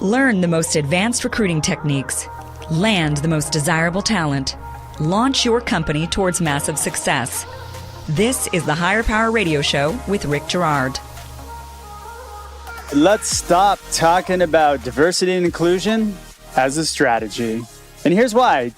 Learn the most advanced recruiting techniques. Land the most desirable talent. Launch your company towards massive success. This is the Higher Power Radio Show with Rick Girard. Let's stop talking about diversity and inclusion as a strategy. And here's why.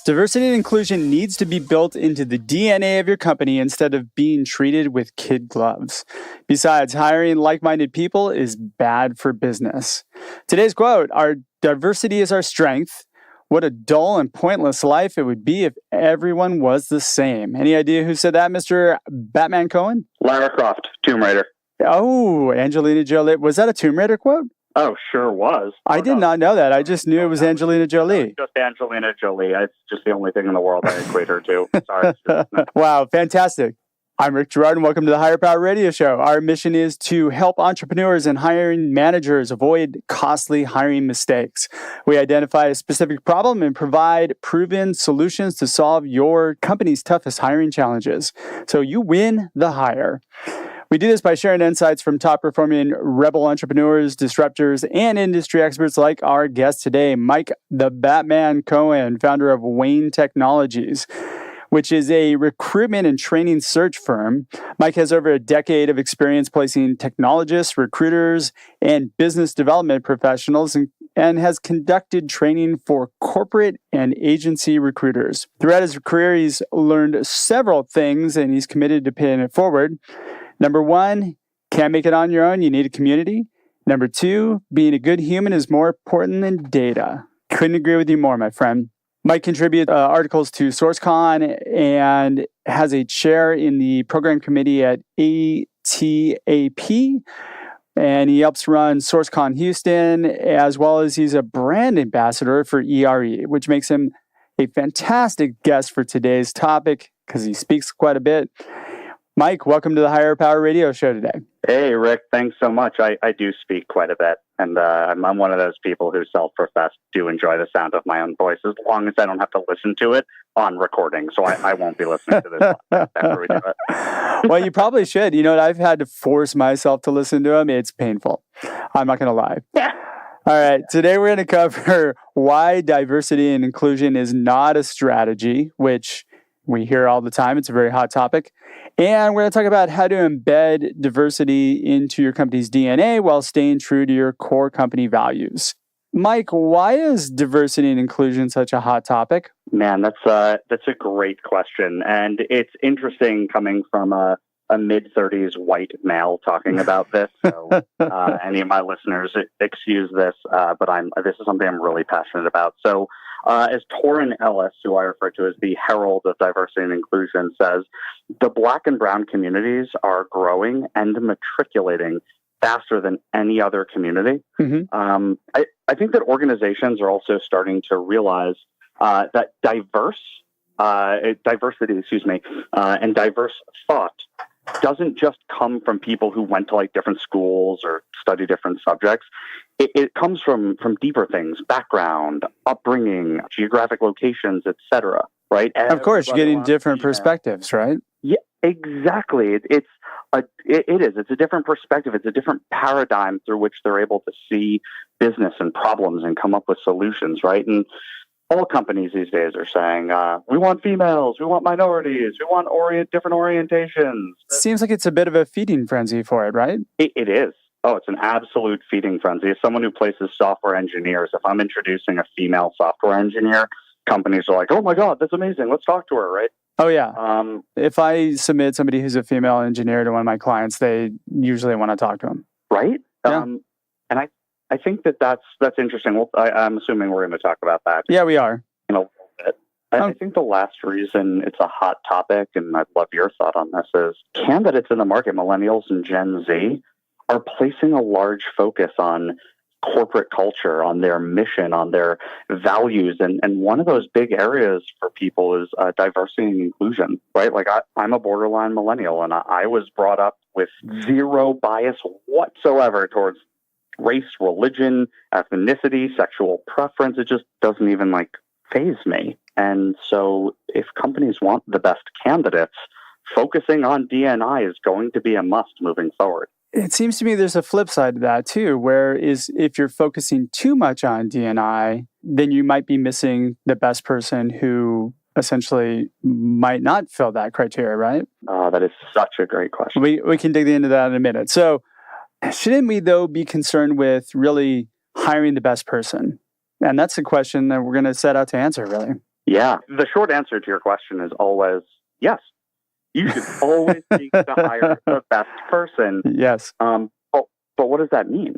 Diversity and inclusion needs to be built into the DNA of your company instead of being treated with kid gloves. Besides, hiring like-minded people is bad for business. Today's quote, "Our diversity is our strength. What a dull and pointless life it would be if everyone was the same." Any idea who said that, Mr. Batman Cohen? Lara Croft, Tomb Raider. Oh, Angelina Jolie. Was that a Tomb Raider quote? Oh, sure was. I did not know that. I just knew it was Angelina Jolie. Just Angelina Jolie. It's just the only thing in the world I equate her to. Sorry. Wow, fantastic. I'm Rick Girard, and welcome to the Higher Power Radio Show. Our mission is to help entrepreneurs and hiring managers avoid costly hiring mistakes. We identify a specific problem and provide proven solutions to solve your company's toughest hiring challenges, so you win the hire. We do this by sharing insights from top-performing rebel entrepreneurs, disruptors, and industry experts like our guest today, Mike the Batman Cohen, founder of Wayne Technologies, which is a recruitment and training search firm. Mike has over a decade of experience placing technologists, recruiters, and business development professionals, and has conducted training for corporate and agency recruiters. Throughout his career, he's learned several things, and he's committed to paying it forward. Number one, can't make it on your own. You need a community. Number two, being a good human is more important than data. Couldn't agree with you more, my friend. Mike contributes articles to SourceCon and has a chair in the program committee at ATAP. And he helps run SourceCon Houston, as well as he's a brand ambassador for ERE, which makes him a fantastic guest for today's topic because he speaks quite a bit. Mike, welcome to the Higher Power Radio Show today. Hey, Rick, thanks so much. I do speak quite a bit, and I'm one of those people who self-profess do enjoy the sound of my own voice, as long as I don't have to listen to it on recording, so I won't be listening to this after we do it. Well, you probably should. You know, I've had to force myself to listen to them. It's painful. I'm not going to lie. Yeah. All right, today we're going to cover why diversity and inclusion is not a strategy, which we hear all the time. It's a very hot topic. And we're going to talk about how to embed diversity into your company's DNA while staying true to your core company values. Mike, why is diversity and inclusion such a hot topic? Man, that's a great question. And it's interesting coming from a mid-30s white male talking about this. So any of my listeners, excuse this, but this is something I'm really passionate about. So as Torrin Ellis, who I refer to as the herald of diversity and inclusion, says, the Black and brown communities are growing and matriculating faster than any other community. Mm-hmm. I think that organizations are also starting to realize that diversity, and diverse thought doesn't just come from people who went to like different schools or study different subjects. It comes from deeper things: background, upbringing, geographic locations, etc. Right? Of course, you're getting different perspectives, right? Yeah, exactly. It is. It's a different perspective. It's a different paradigm through which they're able to see business and problems and come up with solutions, right? And all companies these days are saying, we want females, we want minorities, we want different orientations. Seems like it's a bit of a feeding frenzy for it, right? It is. Oh, it's an absolute feeding frenzy. As someone who places software engineers, if I'm introducing a female software engineer, companies are like, oh my God, that's amazing. Let's talk to her, right? Oh, yeah. If I submit somebody who's a female engineer to one of my clients, they usually want to talk to them. Right? Yeah. And I think that's interesting. Well, I'm assuming we're going to talk about that. Yeah, we are. In a little bit. I think the last reason it's a hot topic, and I'd love your thought on this, is candidates in the market, millennials and Gen Z, are placing a large focus on corporate culture, on their mission, on their values. And one of those big areas for people is diversity and inclusion, right? Like I'm a borderline millennial, and I was brought up with zero bias whatsoever towards race, religion, ethnicity, sexual preference. It just doesn't even faze me. And so if companies want the best candidates, focusing on D&I is going to be a must moving forward. it seems to me there's a flip side to that too, if you're focusing too much on D&I, then you might be missing the best person who essentially might not fill that criteria, right? That is such a great question. We can dig into that in a minute. So shouldn't we, though, be concerned with really hiring the best person? And that's the question that we're going to set out to answer, really. Yeah. The short answer to your question is always yes. You should always seek to hire the best person. Yes. But what does that mean,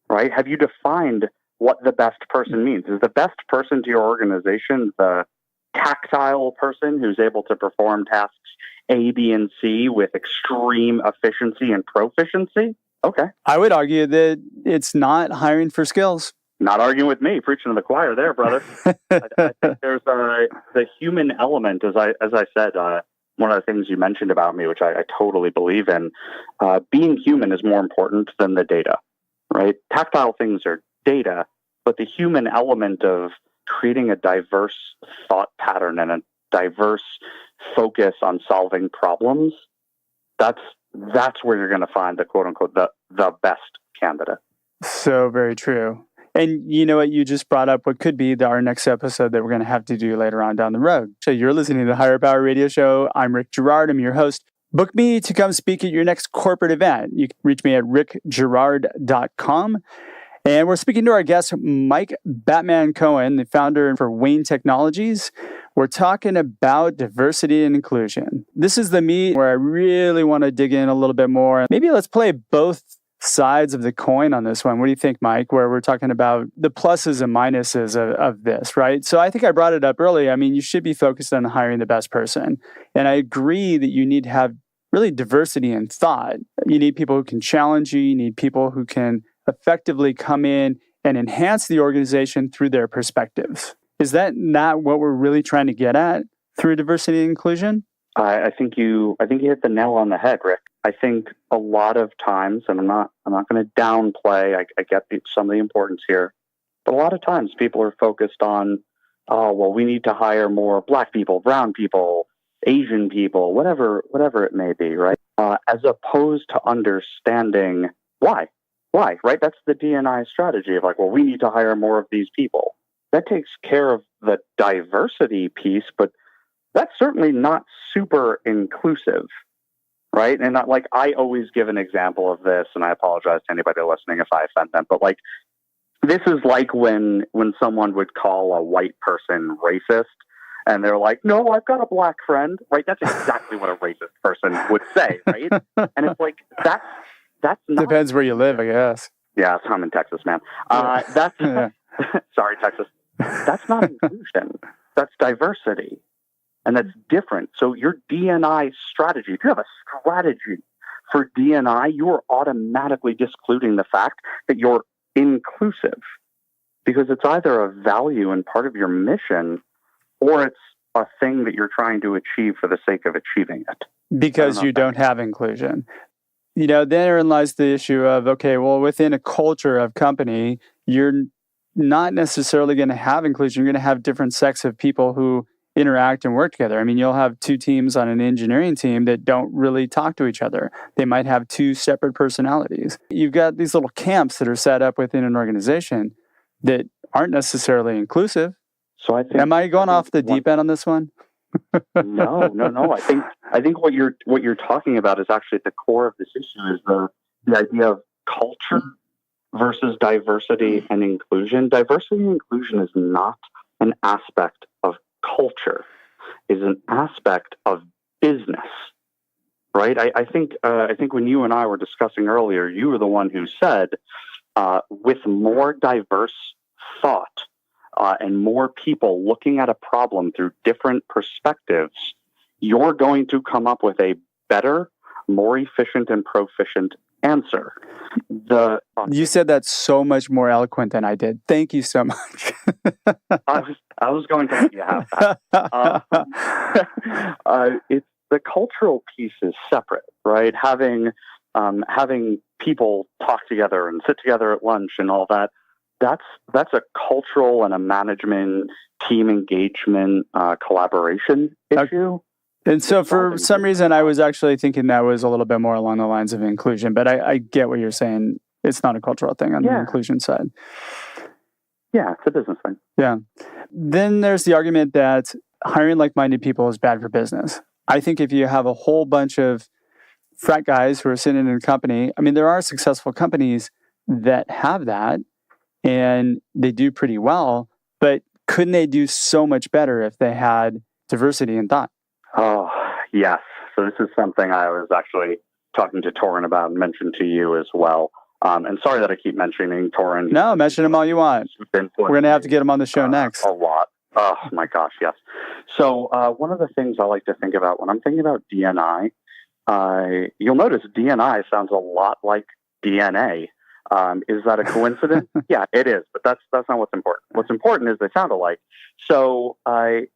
right? Have you defined what the best person means? Is the best person to your organization the tactile person who's able to perform tasks A, B, and C with extreme efficiency and proficiency? Okay. I would argue that it's not hiring for skills. Not arguing with me, preaching to the choir there, brother. I think there's the human element, as I said, one of the things you mentioned about me, which I totally believe in, being human is more important than the data, right? Tactile things are data, but the human element of creating a diverse thought pattern and a diverse focus on solving problems, that's where you're going to find the quote unquote the best candidate. So very true. And you know what? You just brought up what could be our next episode that we're going to have to do later on down the road. So you're listening to the Higher Power Radio Show. I'm Rick Girard. I'm your host. Book me to come speak at your next corporate event. You can reach me at rickgirard.com. And we're speaking to our guest, Mike Batman Cohen, the founder for Wayne Technologies. We're talking about diversity and inclusion. This is the meat where I really want to dig in a little bit more. Maybe let's play both sides of the coin on this one. What do you think, Mike? Where we're talking about the pluses and minuses of this, right? So I think I brought it up earlier. I mean, you should be focused on hiring the best person. And I agree that you need to have really diversity in thought. You need people who can challenge you. You need people who can effectively come in and enhance the organization through their perspectives. Is that not what we're really trying to get at through diversity and inclusion? I think you hit the nail on the head, Rick. I think a lot of times, and I'm not going to downplay. I get some of the importance here, but a lot of times people are focused on, we need to hire more Black people, brown people, Asian people, whatever it may be, right? As opposed to understanding why, right? That's the D&I strategy of we need to hire more of these people. That takes care of the diversity piece, but that's certainly not super inclusive, right? And I always give an example of this, and I apologize to anybody listening if I offend them, but this is like when someone would call a white person racist, and they're like, "No, I've got a Black friend," right? That's exactly what a racist person would say, right? And it's that's not... Depends where you live, I guess. Yeah, I'm in Texas, man. That's sorry, Texas. That's not inclusion. That's diversity. And that's different. So your D&I strategy, if you have a strategy for D&I, you are automatically discluding the fact that you're inclusive, because it's either a value and part of your mission, or it's a thing that you're trying to achieve for the sake of achieving it. Because you don't have inclusion. Therein lies the issue of, within a culture of company, you're not necessarily going to have inclusion. You're going to have different sects of people who interact and work together. I mean, you'll have two teams on an engineering team that don't really talk to each other. They might have two separate personalities. You've got these little camps that are set up within an organization that aren't necessarily inclusive. So I think, am I going off the deep end on this one? No. I think what you're talking about is actually at the core of this issue, is the idea of culture versus diversity and inclusion. Diversity and inclusion is not an aspect of culture, is an aspect of business, right? I think when you and I were discussing earlier, you were the one who said, with more diverse thought and more people looking at a problem through different perspectives, you're going to come up with a better, more efficient and proficient answer. You said that so much more eloquent than I did. Thank you so much. I was going to let you have that. It's the cultural piece is separate, right? Having people talk together and sit together at lunch and all that. That's a cultural and a management, team engagement, collaboration issue. And so for some reason, I was actually thinking that was a little bit more along the lines of inclusion, but I get what you're saying. It's not a cultural thing on the inclusion side. Yeah, it's a business thing. Yeah. Then there's the argument that hiring like-minded people is bad for business. I think if you have a whole bunch of frat guys who are sitting in a company, I mean, there are successful companies that have that and they do pretty well, but couldn't they do so much better if they had diversity in thought? Oh, yes. So this is something I was actually talking to Torren about and mentioned to you as well. And sorry that I keep mentioning Torren. No, mention him all you want. We're going to have to get him on the show next. A lot. Oh, my gosh, yes. So one of the things I like to think about when I'm thinking about D&I, you'll notice D&I sounds a lot like DNA. Is that a coincidence? Yeah, it is. But that's not what's important. What's important is they sound alike. So when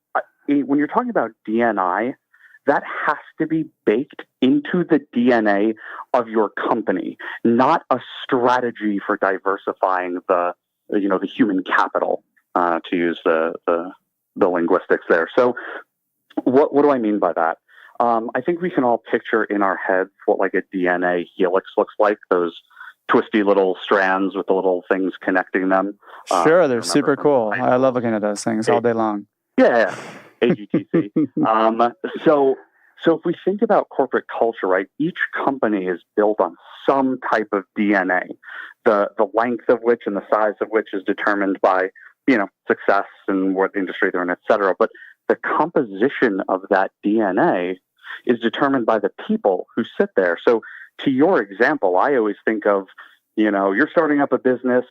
you're talking about D&I, that has to be baked into the DNA of your company, not a strategy for diversifying the human capital, to use the linguistics there. So what do I mean by that? I think we can all picture in our heads what like a DNA helix looks like, those twisty little strands with the little things connecting them. Sure, they're super cool. I love looking at those things all day long. Yeah. AGTC. So if we think about corporate culture, right, each company is built on some type of DNA, the length of which and the size of which is determined by, success and what industry they're in, et cetera. But the composition of that DNA is determined by the people who sit there. So to your example, I always think of, you're starting up a business,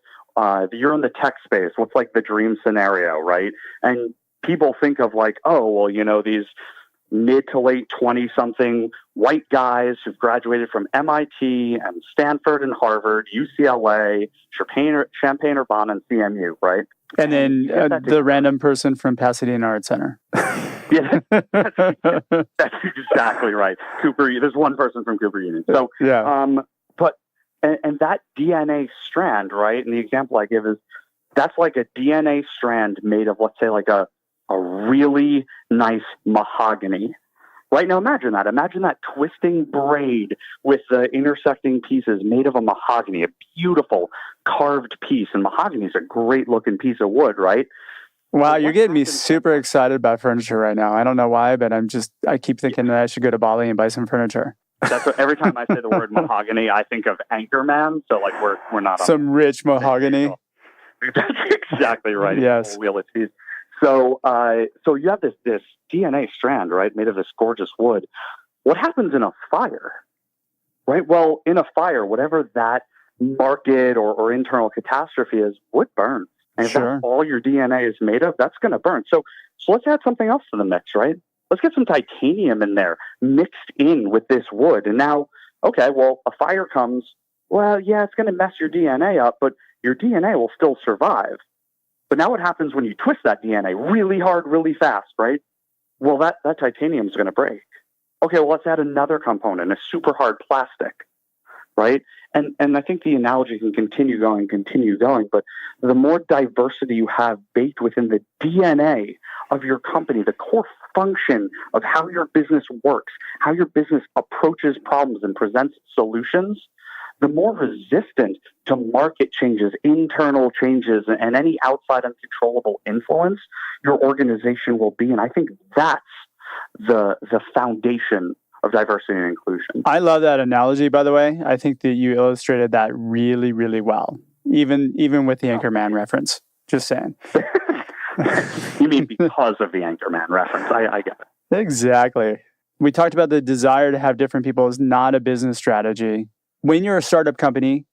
you're in the tech space. What's like the dream scenario, right? And people think of like, these mid to late 20-something white guys who've graduated from MIT and Stanford and Harvard, UCLA, Champaign-Urbana, and CMU, right? And then the random person from Pasadena Art Center. Yeah, that's exactly right. There's one person from Cooper Union. So, and that DNA strand, right? And the example I give is that's like a DNA strand made of, let's say, like a really nice mahogany. Right now, imagine that twisting braid with the intersecting pieces made of a mahogany, a beautiful carved piece. And mahogany is a great looking piece of wood, right? Wow, you're getting me super excited about furniture right now. I don't know why, but I keep thinking that I should go to Bali and buy some furniture. That's what, every time I say the word mahogany, I think of Anchorman. So like we're not on some rich mahogany. That's exactly right. Yes. Wheel of cheese. So you have this DNA strand, right, made of this gorgeous wood. What happens in a fire, right? Well, in a fire, whatever that market or internal catastrophe is, wood burns. And if that's all your DNA is made of, that's going to burn. So let's add something else to the mix, right? Let's get some titanium in there mixed in with this wood. And now, okay, well, a fire comes. Well, yeah, it's going to mess your DNA up, but your DNA will still survive. But now what happens when you twist that DNA really hard, really fast, right? Well, that titanium is going to break. Okay, well, let's add another component, a super hard plastic, right? And I think the analogy can continue going, but the more diversity you have baked within the DNA of your company, the core function of how your business works, how your business approaches problems and presents solutions, the more resistant to market changes, internal changes, and any outside uncontrollable influence your organization will be. And I think that's the foundation of diversity and inclusion. I love that analogy, by the way. I think that you illustrated that really, really well, even with the Anchorman reference. Just saying. You mean because of the Anchorman reference. I get it. Exactly. We talked about the desire to have different people is not a business strategy. When you're a startup company,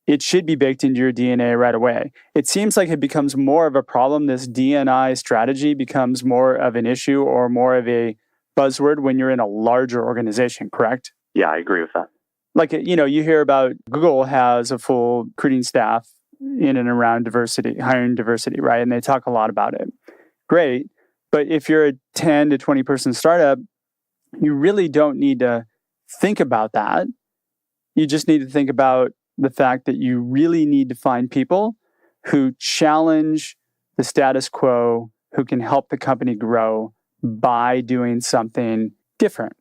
it should be baked into your DNA right away. It seems like it becomes more of a problem. This D&I strategy becomes more of an issue or more of a buzzword when you're in a larger organization, correct? Yeah, I agree with that. Like, you hear about Google has a full recruiting staff in and around diversity, hiring diversity, right? And they talk a lot about it. Great. But if you're a 10 to 20 person startup, you really don't need to think about that. You just need to think about the fact that you really need to find people who challenge the status quo, who can help the company grow by doing something different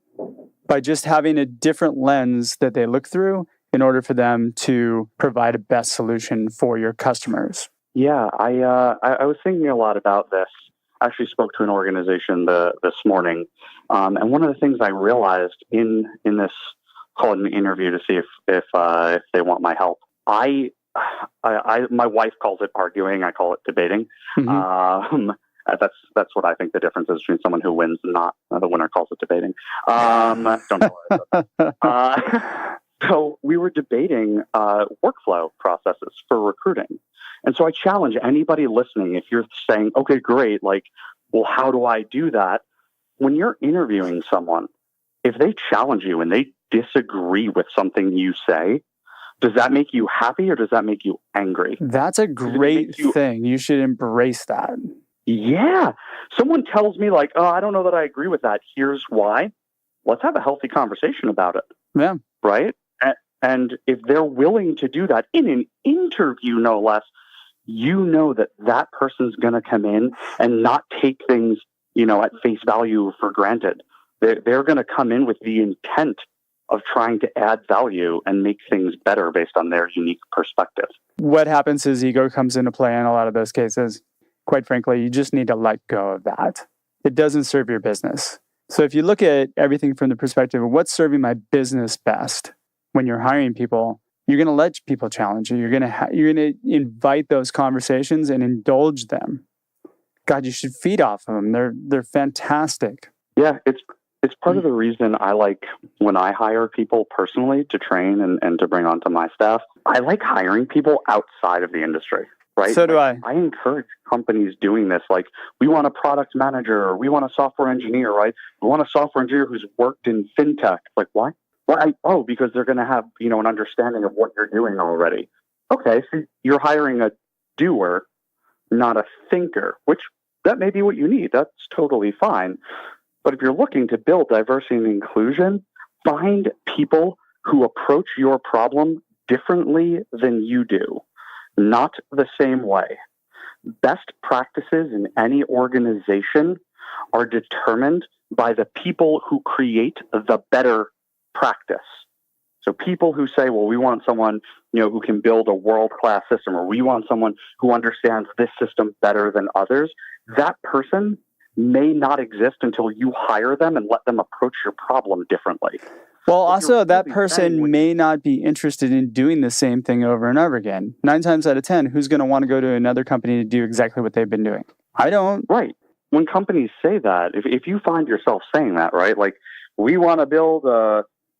by just having a different lens that they look through in order for them to provide a best solution for your customers? Yeah, I was thinking a lot about this. I actually spoke to an organization this morning, and one of the things I realized in this call an interview to see if they want my help. My wife calls it arguing. I call it debating. Mm-hmm. That's what I think the difference is between someone who wins and not. The winner calls it debating. Don't know what I said. So we were debating workflow processes for recruiting. And so I challenge anybody listening, if you're saying, okay, great, like, well, how do I do that? When you're interviewing someone, if they challenge you and they disagree with something you say, does that make you happy or does that make you angry? That's a great thing. You should embrace that. Yeah. Someone tells me like, oh, I don't know that I agree with that. Here's why. Let's have a healthy conversation about it. Yeah. Right? And if they're willing to do that in an interview, no less, you know that person's going to come in and not take things, at face value for granted. They're going to come in with the intent of trying to add value and make things better based on their unique perspective. What happens is ego comes into play in a lot of those cases. Quite frankly, you just need to let go of that. It doesn't serve your business. So if you look at everything from the perspective of what's serving my business best, when you're hiring people, you're going to let people challenge you. You're going to invite those conversations and indulge them. God, you should feed off of them. They're fantastic. Yeah, it's part of the reason I like when I hire people personally to train and to bring onto my staff. I like hiring people outside of the industry, right? So do I. I encourage companies doing this. Like, we want a product manager, or we want a software engineer, right? We want a software engineer who's worked in fintech. Like, why? Well, because they're going to have, an understanding of what you're doing already. Okay, so you're hiring a doer, not a thinker, which that may be what you need. That's totally fine. But if you're looking to build diversity and inclusion, find people who approach your problem differently than you do, not the same way. Best practices in any organization are determined by the people who create the better practice. So people who say, well, we want someone, who can build a world-class system, or we want someone who understands this system better than others, that person may not exist until you hire them and let them approach your problem differently. Well, also, that person may not be interested in doing the same thing over and over again. 9 times out of 10, who's going to want to go to another company to do exactly what they've been doing? I don't. Right. When companies say that, if you find yourself saying that, right, like, we want to build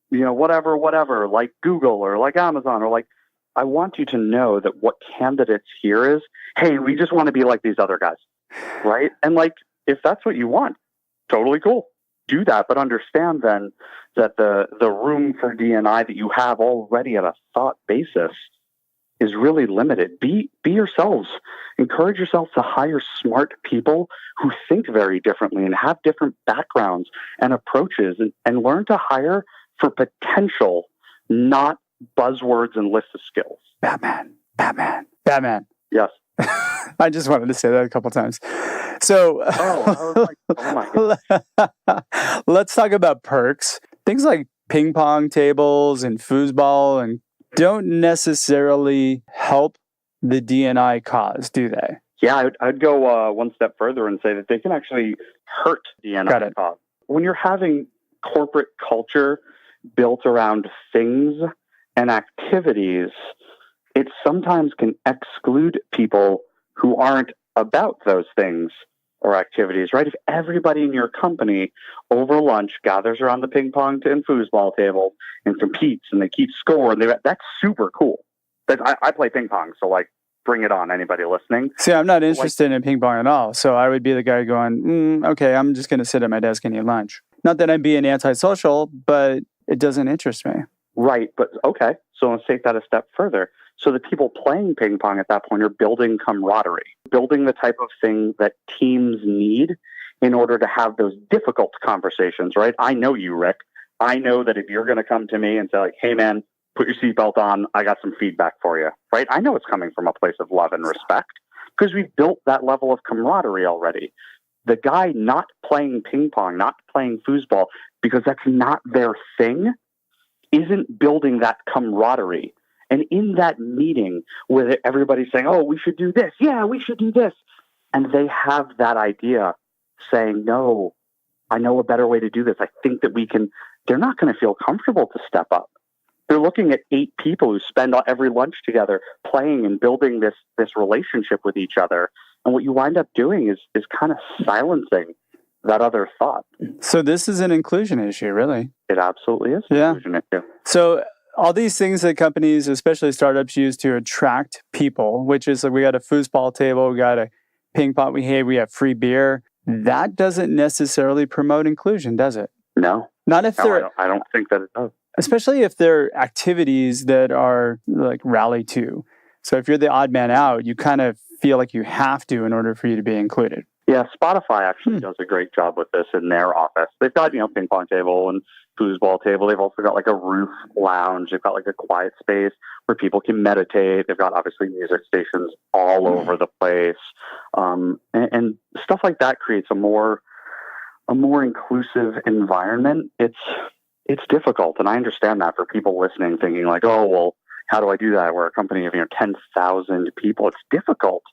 whatever, like Google or like Amazon, or like, I want you to know that what candidates hear is, hey, we just want to be like these other guys, right? And like, if that's what you want, totally cool. Do that, but understand then that the room for D&I that you have already at a thought basis is really limited. Be yourselves. Encourage yourself to hire smart people who think very differently and have different backgrounds and approaches, and learn to hire for potential, not buzzwords and lists of skills. Batman. Yes. I just wanted to say that a couple times. So, oh my God. Let's talk about perks. Things like ping pong tables and foosball and don't necessarily help the D&I cause, do they? Yeah, I'd go one step further and say that they can actually hurt D&I cause. When you're having corporate culture built around things and activities, it sometimes can exclude people who aren't about those things or activities, right? If everybody in your company over lunch gathers around the ping pong and foosball table and competes and they keep score, and that's super cool. I play ping pong, so like, bring it on, anybody listening. See, I'm not interested in ping pong at all, so I would be the guy going, okay, I'm just going to sit at my desk and eat lunch. Not that I'm being antisocial, but it doesn't interest me. Right, but okay, so let's take that a step further. So the people playing ping pong at that point are building camaraderie, building the type of thing that teams need in order to have those difficult conversations, right? I know you, Rick. I know that if you're going to come to me and say like, hey man, put your seatbelt on, I got some feedback for you, right? I know it's coming from a place of love and respect because we've built that level of camaraderie already. the guy not playing ping pong, not playing foosball, because that's not their thing, isn't building that camaraderie. And in that meeting where everybody's saying, oh, we should do this. Yeah, we should do this. And they have that idea saying, no, I know a better way to do this. I think that we can. They're not going to feel comfortable to step up. They're looking at 8 people who spend every lunch together playing and building this relationship with each other. And what you wind up doing is kind of silencing that other thought. So this is an inclusion issue, really. It absolutely is an inclusion issue. So all these things that companies, especially startups, use to attract people, which is like we got a foosball table, we got a ping pong, we have free beer. That doesn't necessarily promote inclusion, does it? No. Not if they're... I don't think that it does. Especially if they're activities that are like rally to. So if you're the odd man out, you kind of feel like you have to in order for you to be included. Yeah, Spotify actually does a great job with this in their office. They've got, ping pong table and foosball table. They've also got like a roof lounge. They've got like a quiet space where people can meditate. They've got obviously music stations all over the place. And stuff like that creates a more inclusive environment. It's difficult, and I understand that for people listening, thinking like, "Oh, well, how do I do that?" We're a company of 10,000 people. It's difficult.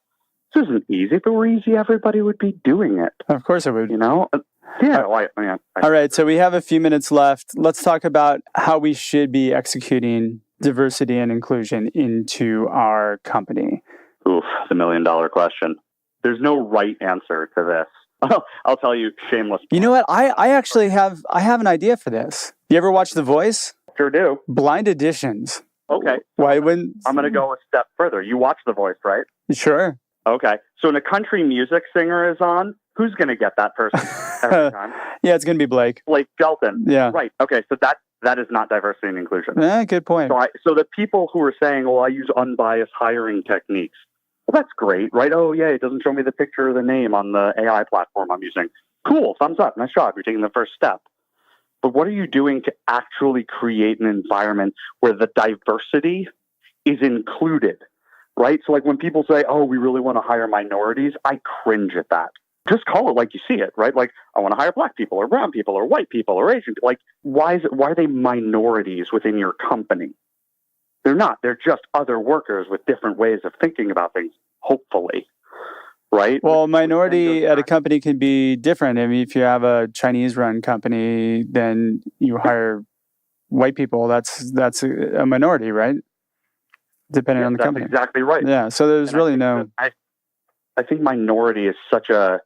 This isn't easy. If it were easy, everybody would be doing it. Of course, it would. Yeah. All right. So we have a few minutes left. Let's talk about how we should be executing diversity and inclusion into our company. Oof, the $1 million question. There's no right answer to this. I'll tell you, shameless. You know what? I actually have an idea for this. You ever watch The Voice? Sure do. Blind auditions. Okay. Why wouldn't... I'm going to go a step further. You watch The Voice, right? Sure. Okay. So when a country music singer is on, who's going to get that person every time? Yeah, it's going to be Blake. Blake Shelton. Yeah. Right. Okay. So that is not diversity and inclusion. Yeah, good point. So the people who are saying, well, I use unbiased hiring techniques. Well, that's great, right? Oh, yeah, it doesn't show me the picture or the name on the AI platform I'm using. Cool, thumbs up, nice job. You're taking the first step. But what are you doing to actually create an environment where the diversity is included, right? So like when people say, oh, we really want to hire minorities, I cringe at that. Just call it like you see it, right? Like, I want to hire black people or brown people or white people or Asian people. Like, why are they minorities within your company? They're not. They're just other workers with different ways of thinking about things, hopefully, right? Well, minority at a company can be different. I mean, if you have a Chinese-run company, then you hire white people. That's a minority, right? Depending on the company. That's exactly right. Yeah, so there's really no... I think minority is such a...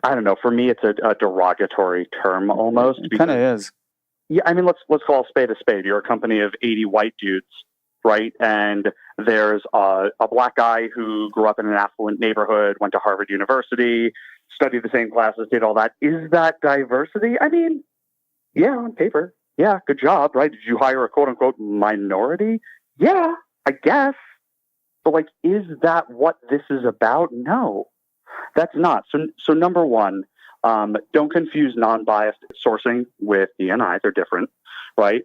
I don't know. For me, it's a derogatory term almost. It kind of is. Yeah, I mean, let's call a spade a spade. You're a company of 80 white dudes, right? And there's a black guy who grew up in an affluent neighborhood, went to Harvard University, studied the same classes, did all that. Is that diversity? I mean, yeah, on paper. Yeah, good job, right? Did you hire a quote-unquote minority? Yeah, I guess. But, like, is that what this is about? No, that's not. So number one, don't confuse non-biased sourcing with D&I. They're different, right?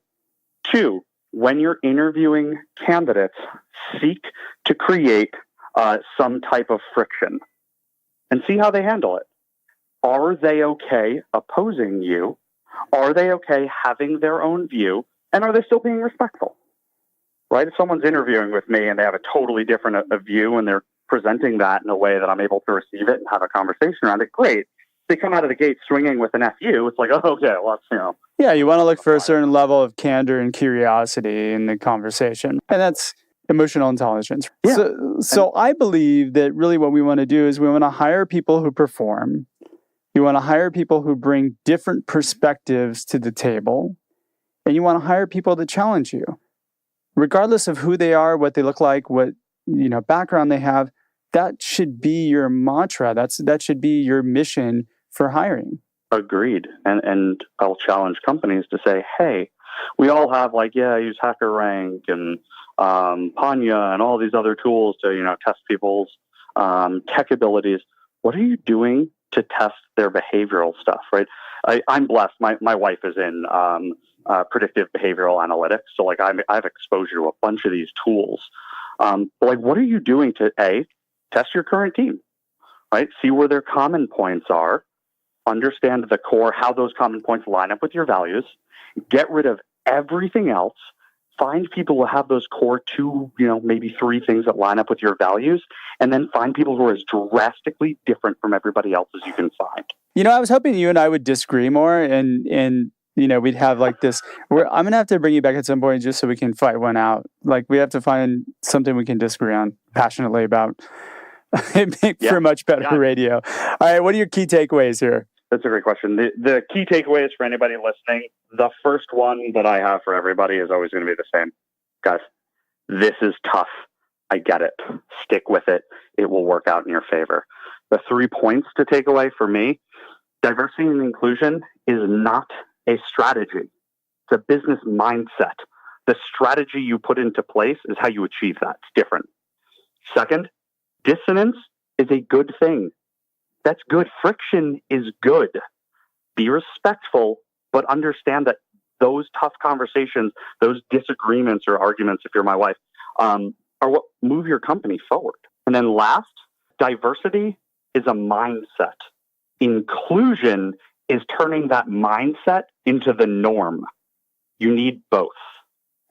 2, when you're interviewing candidates, seek to create some type of friction and see how they handle it. Are they okay opposing you? Are they okay having their own view? And are they still being respectful? Right? If someone's interviewing with me and they have a totally different view and they're presenting that in a way that I'm able to receive it and have a conversation around it, great. They come out of the gate swinging with an FU. It's like, oh, okay, well, that's, Yeah, you want to look for a certain level of candor and curiosity in the conversation. And that's emotional intelligence. Yeah. So I believe that really what we want to do is we want to hire people who perform. You want to hire people who bring different perspectives to the table. And you want to hire people to challenge you. Regardless of who they are, what they look like, what background they have, that should be your mantra. That should be your mission for hiring. Agreed. And I'll challenge companies to say, hey, we all have I use HackerRank and Panya and all these other tools to, test people's tech abilities. What are you doing to test their behavioral stuff, right? I'm blessed. My wife is in predictive behavioral analytics. So I have exposure to a bunch of these tools. But what are you doing to test your current team, right? See where their common points are, understand the core, how those common points line up with your values, get rid of everything else, find people who have those core two, maybe three things that line up with your values, and then find people who are as drastically different from everybody else as you can find. I was hoping you and I would disagree more and we'd have like this. I'm going to have to bring you back at some point just so we can fight one out. Like we have to find something we can disagree on passionately about. It'd make for much better radio. All right. What are your key takeaways here? That's a great question. The key takeaways for anybody listening, the first one that I have for everybody is always going to be the same. Guys, this is tough. I get it. Stick with it. It will work out in your favor. The 3 points to take away for me, diversity and inclusion is not a strategy. It's a business mindset. The strategy you put into place is how you achieve that. It's different. Second, dissonance is a good thing. That's good. Friction is good. Be respectful, but understand that those tough conversations, those disagreements or arguments, if you're my wife, are what move your company forward. And then last, diversity is a mindset. Inclusion is turning that mindset into the norm. You need both.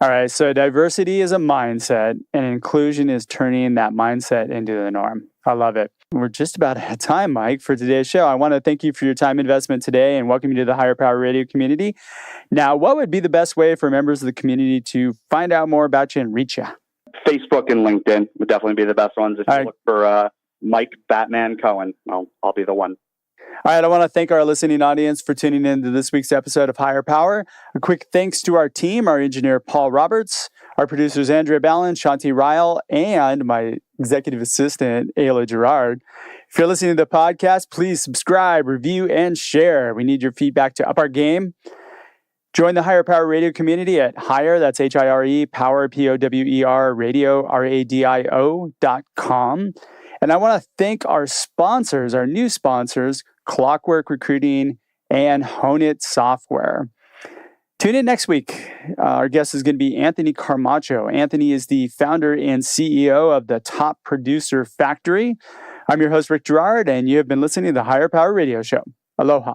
All right. So diversity is a mindset and inclusion is turning that mindset into the norm. I love it. We're just about out of time, Mike, for today's show. I want to thank you for your time investment today and welcome you to the Higher Power Radio community. Now, what would be the best way for members of the community to find out more about you and reach you? Facebook and LinkedIn would definitely be the best ones. If you look for Mike Batman Cohen, I'll be the one. All right, I want to thank our listening audience for tuning in to this week's episode of Higher Power. A quick thanks to our team, our engineer, Paul Roberts, our producers, Andrea Ballin, Shanti Ryle, and my executive assistant, Ayla Gerard. If you're listening to the podcast, please subscribe, review, and share. We need your feedback to up our game. Join the Higher Power Radio community at Higher, that's H-I-R-E, Power, P-O-W-E-R, radio, radio.com. And I want to thank our sponsors, our new sponsors, Clockwork Recruiting and Hone It Software. Tune in next week. Our guest is going to be Anthony Carmacho. Anthony is the founder and CEO of the Top Producer Factory. I'm your host, Rick Gerard, and you have been listening to the Higher Power Radio Show. Aloha.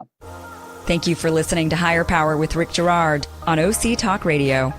Thank you for listening to Higher Power with Rick Gerard on OC Talk Radio.